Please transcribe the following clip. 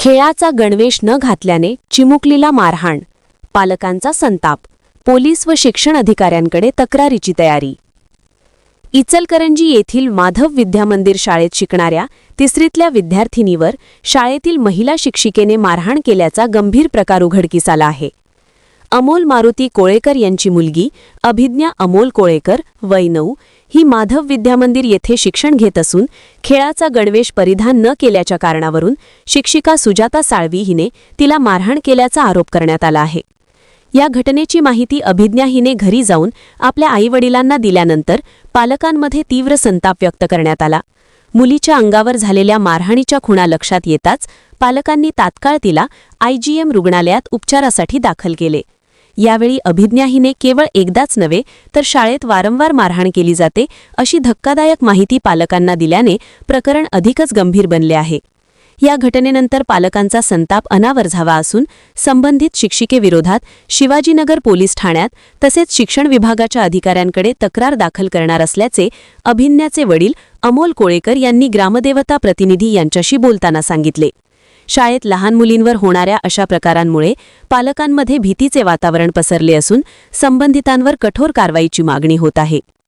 खेळाचा गणवेश न घातल्याने चिमुकलीला मारहाण, पालकांचा संताप, पोलीस व शिक्षण अधिकाऱ्यांकडे तक्रारीची तयारी। इचलकरंजी येथील माधव विद्यामंदिर शाळेत शिकणाऱ्या तिसरीतल्या विद्यार्थिनीवर शाळेतील महिला शिक्षिकेने मारहाण केल्याचा गंभीर प्रकार उघडकीस आला आहे। अमोल मारुती कोळेकर यांची मुलगी अभिज्ञा अमोल कोळेकर वय 9 ही माधव विद्यामंदिर येथे शिक्षण घेत असून खेळाचा गणवेश परिधान न केल्याच्या कारणावरून शिक्षिका सुजाता साळवी हिने तिला मारहाण केल्याचा आरोप करण्यात आला आहे। या घटनेची माहिती अभिज्ञा हिने घरी जाऊन आपल्या आईवडिलांना दिल्यानंतर पालकांमध्ये तीव्र संताप व्यक्त करण्यात आला। मुलीच्या अंगावर झालेल्या मारहाणीच्या खुणा लक्षात येताच पालकांनी तात्काळ तिला IGM रुग्णालयात उपचारासाठी दाखल केले। यावेळी अभिज्ञा हिने केवळ एकदाच नव्हे तर शाळेत वारंवार मारहाण केली जाते अशी धक्कादायक माहिती पालकांना दिल्याने प्रकरण अधिकच गंभीर बनले आहे। या घटनेनंतर पालकांचा संताप अनावर झाला असून संबंधित शिक्षिकेविरोधात शिवाजीनगर पोलीस ठाण्यात तसेच शिक्षण विभागाच्या अधिकाऱ्यांकडे तक्रार दाखल करणार असल्याचे अभिज्ञाचे वडील अमोल कोळेकर यांनी ग्रामदेवता प्रतिनिधी यांच्याशी बोलताना सांगितले। शाळेत लहान मुलींवर होणाऱ्या अशा प्रकारांमुळे पालकांमध्ये भीतीचे वातावरण पसरले असून संबंधितांवर कठोर कारवाईची मागणी होत आहे।